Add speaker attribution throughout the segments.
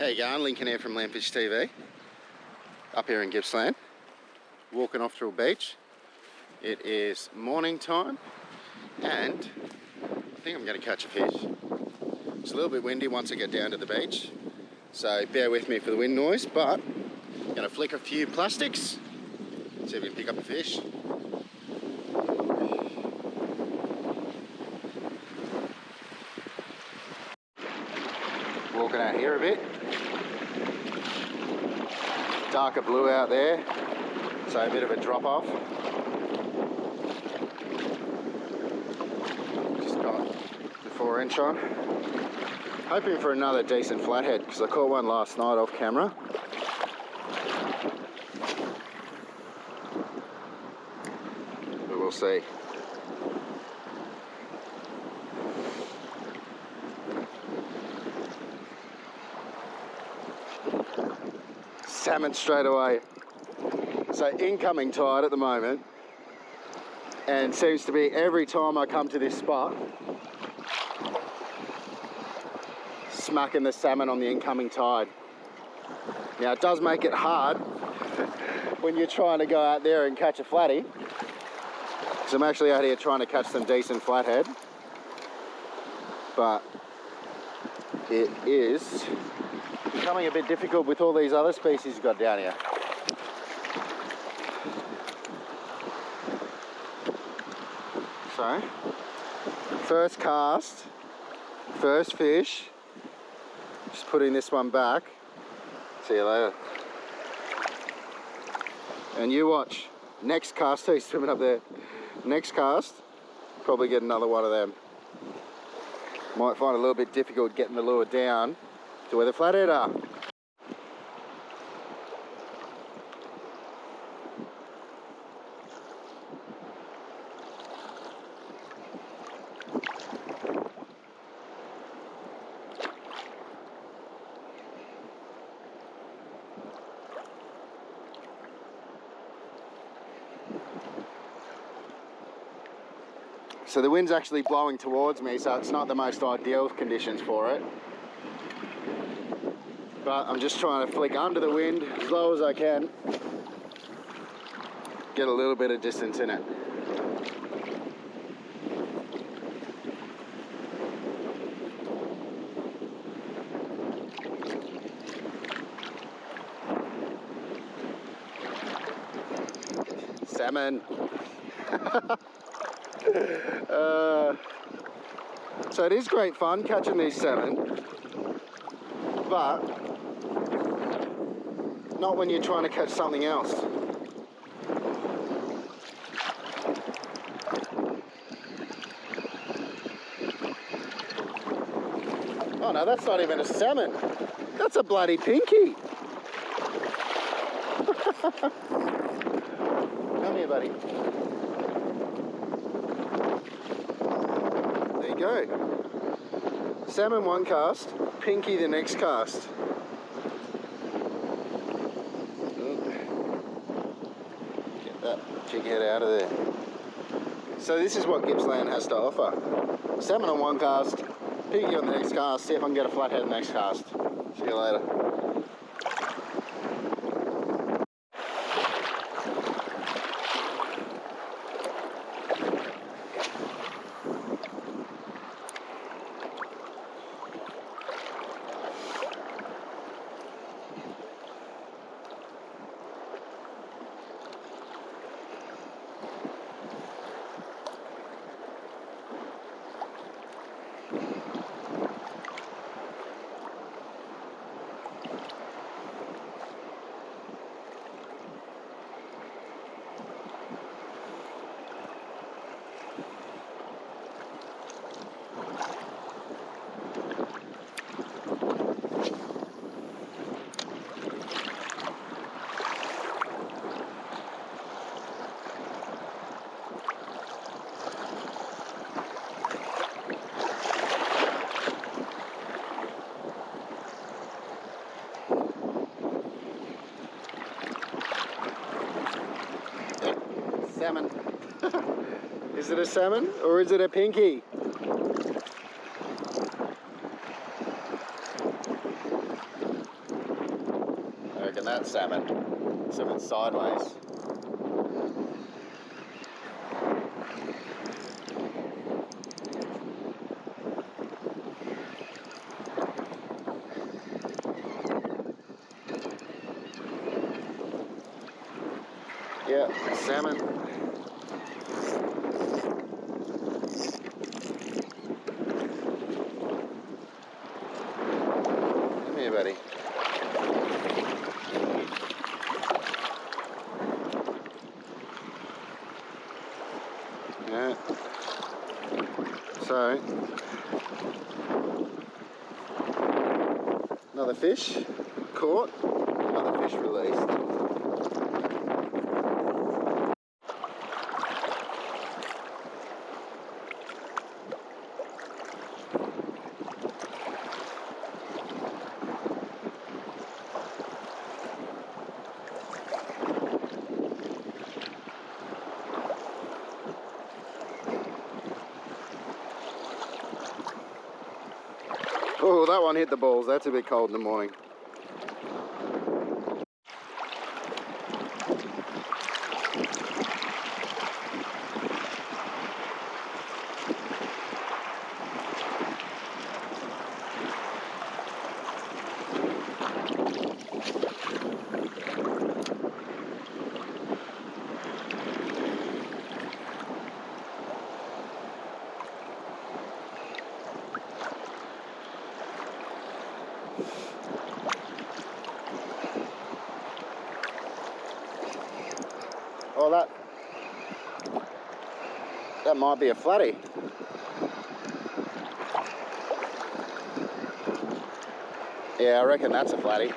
Speaker 1: How you going? Lincoln here from Landfish TV. Up here in Gippsland, walking off to a beach. It is morning time and I think I'm going to catch a fish. It's a little bit windy once I get down to the beach, so bear with me for the wind noise, but I'm going to flick a few plastics, see if we can pick up a fish. Walking out here a bit. Darker blue out there, so a bit of a drop off. Just got the 4-inch on. Hoping for another decent flathead because I caught one last night off camera. But we'll see. Salmon straight away. So incoming tide at the moment, and seems to be every time I come to this spot, smacking the salmon on the incoming tide. Now it does make it hard when you're trying to go out there and catch a flatty, because I'm actually out here trying to catch some decent flathead, but it is becoming a bit difficult with all these other species you've got down here. So, first cast, first fish, just putting this one back. See you later. And you watch, next cast, he's swimming up there. Next cast, probably get another one of them. Might find it a little bit difficult getting the lure down to where the flathead are. So the wind's actually blowing towards me, so it's not the most ideal conditions for it. But I'm just trying to flick under the wind as low as I can. Get a little bit of distance in it. Salmon. So it is great fun catching these salmon, but not when you're trying to catch something else. Oh no, that's not even a salmon. That's a bloody pinky. Come here, buddy. There you go. Salmon one cast, pinky the next cast. Get that jig head out of there. So this is what Gippsland has to offer. Salmon on one cast, pinky on the next cast, see if I can get a flathead next cast. See you later. Salmon. Is it a salmon or is it a pinky? reckon that's salmon. Something sideways. Yeah, salmon. Come here, buddy. Yeah. So, another fish caught, another fish released. Oh, that one hit the balls. That's a bit cold in the morning. Oh, that might be a flatty. Yeah, I reckon that's a flatty.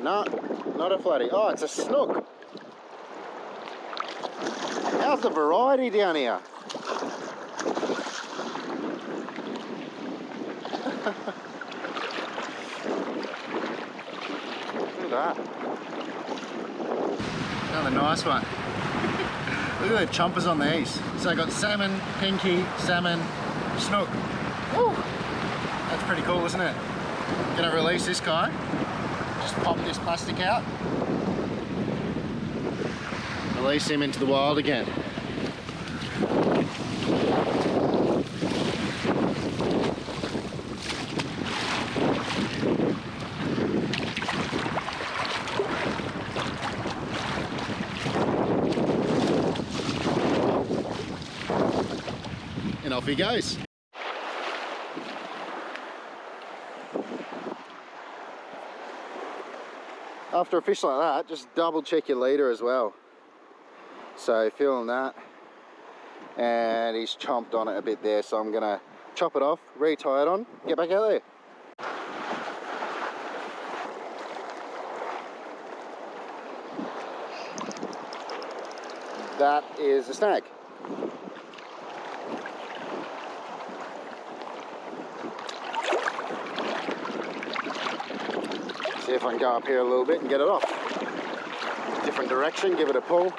Speaker 1: No, not a flatty. Oh, it's a snook. How's the variety down here? Look at that. Another nice one. Look at the chompers on these. So I got salmon, pinky, salmon, snook. Woo! That's pretty cool, isn't it? Gonna release this guy. Just pop this plastic out. Release him into the wild again. And off he goes. After a fish like that, just double check your leader as well. So feeling that, and he's chomped on it a bit there, so I'm gonna chop it off, re-tie it on, get back out there. That is a snag. See if I can go up here a little bit and get it off. Different direction, give it a pull.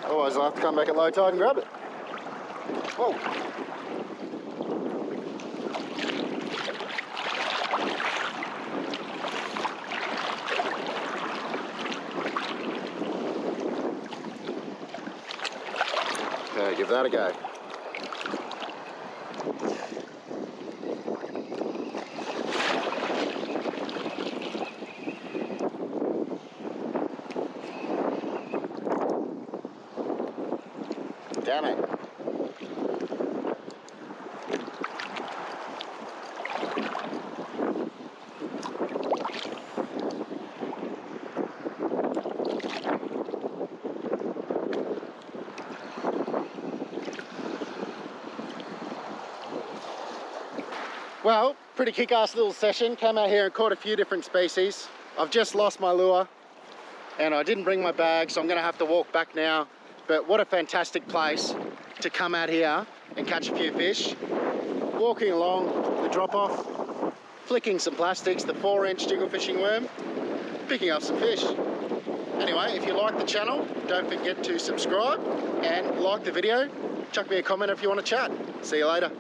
Speaker 1: Otherwise I'll have to come back at low tide and grab it. Whoa. Okay, give that a go. Damn it. Well, pretty kick-ass little session. Came out here and caught a few different species. I've just lost my lure and I didn't bring my bag, so I'm gonna have to walk back now. But what a fantastic place to come out here and catch a few fish. Walking along the drop-off, flicking some plastics, the 4-inch jiggle fishing worm, picking up some fish. Anyway, if you like the channel, don't forget to subscribe and like the video. Chuck me a comment if you want to chat. See you later.